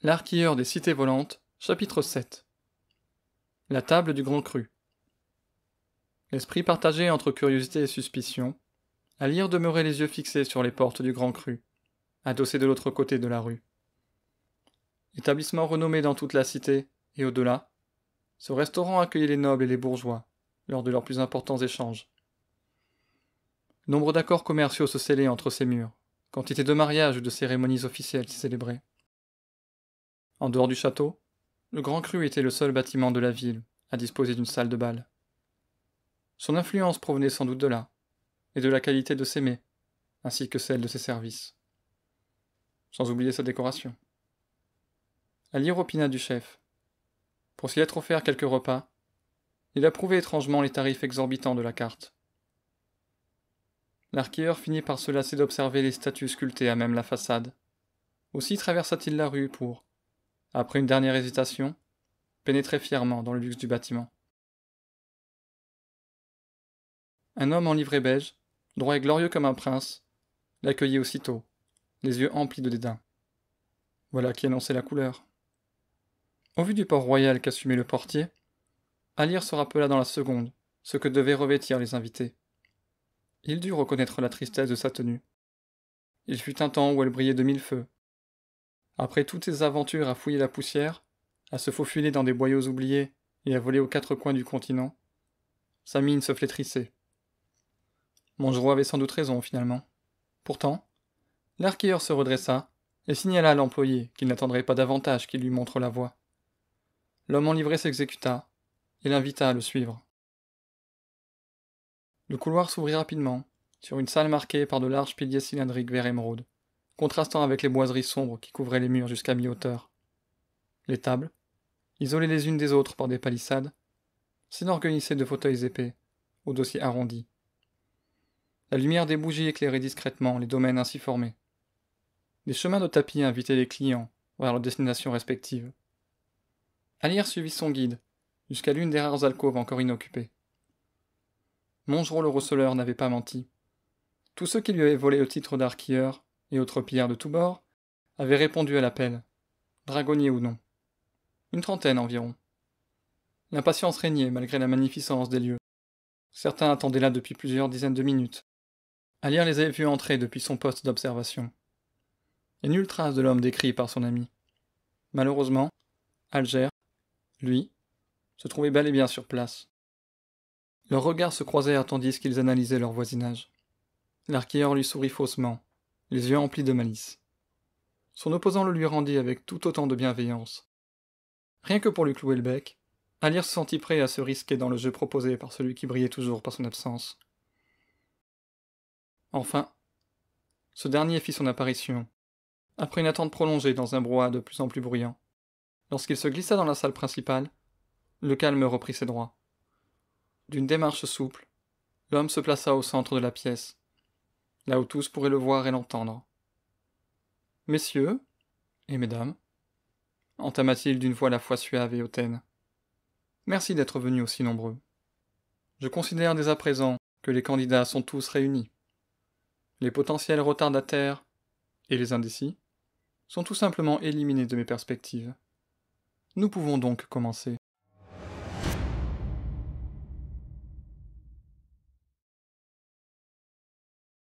L'arquilleur des cités volantes, chapitre 7. La table du grand cru. L'esprit partagé entre curiosité et suspicion, Alire demeurait les yeux fixés sur les portes du grand cru, adossé de l'autre côté de la rue. Établissement renommé dans toute la cité, et au-delà, ce restaurant accueillait les nobles et les bourgeois, lors de leurs plus importants échanges. Nombre d'accords commerciaux se scellaient entre ces murs, quantité de mariages ou de cérémonies officielles s'y célébraient. En dehors du château, le Grand Cru était le seul bâtiment de la ville à disposer d'une salle de bal. Son influence provenait sans doute de là, et de la qualité de ses mets, ainsi que celle de ses services. Sans oublier sa décoration. Alire opina du chef. Pour s'y être offert quelques repas, il approuvait étrangement les tarifs exorbitants de la carte. L'arquilleur finit par se lasser d'observer les statues sculptées à même la façade. Aussi traversa-t-il la rue pour, après une dernière hésitation, pénétrer fièrement dans le luxe du bâtiment. Un homme en livrée beige, droit et glorieux comme un prince, l'accueillit aussitôt, les yeux emplis de dédain. Voilà qui annonçait la couleur. Au vu du port royal qu'assumait le portier, Alire se rappela dans la seconde ce que devaient revêtir les invités. Il dut reconnaître la tristesse de sa tenue. Il fut un temps où elle brillait de mille feux. Après toutes ses aventures à fouiller la poussière, à se faufiler dans des boyaux oubliés et à voler aux quatre coins du continent, sa mine se flétrissait. Mongereau avait sans doute raison, finalement. Pourtant, l'arquilleur se redressa et signala à l'employé qu'il n'attendrait pas davantage qu'il lui montre la voie. L'homme en livrée s'exécuta et l'invita à le suivre. Le couloir s'ouvrit rapidement, sur une salle marquée par de larges piliers cylindriques vert émeraude, contrastant avec les boiseries sombres qui couvraient les murs jusqu'à mi-hauteur. Les tables, isolées les unes des autres par des palissades, s'enorgueillissaient de fauteuils épais, aux dossiers arrondis. La lumière des bougies éclairait discrètement les domaines ainsi formés. Des chemins de tapis invitaient les clients vers leurs destinations respectives. Alire suivit son guide, jusqu'à l'une des rares alcôves encore inoccupées. Mongereau le receleur n'avait pas menti. Tous ceux qui lui avaient volé le titre d'arquilleur et autres pillards de tous bords avaient répondu à l'appel, dragonniers ou non. Une trentaine environ. L'impatience régnait malgré la magnificence des lieux. Certains attendaient là depuis plusieurs dizaines de minutes. Alire les avait vus entrer depuis son poste d'observation. Et nulle trace de l'homme décrit par son ami. Malheureusement, Alger, lui, se trouvait bel et bien sur place. Leurs regards se croisèrent tandis qu'ils analysaient leur voisinage. L'arquilleur lui sourit faussement, les yeux emplis de malice. Son opposant le lui rendit avec tout autant de bienveillance. Rien que pour lui clouer le bec, Alire se sentit prêt à se risquer dans le jeu proposé par celui qui brillait toujours par son absence. Enfin, ce dernier fit son apparition, après une attente prolongée dans un brouhaha de plus en plus bruyant. Lorsqu'il se glissa dans la salle principale, le calme reprit ses droits. D'une démarche souple, l'homme se plaça au centre de la pièce, là où tous pourraient le voir et l'entendre. « Messieurs et mesdames, entama-t-il d'une voix à la fois suave et hautaine, merci d'être venus aussi nombreux. Je considère dès à présent que les candidats sont tous réunis. Les potentiels retardataires et les indécis sont tout simplement éliminés de mes perspectives. Nous pouvons donc commencer.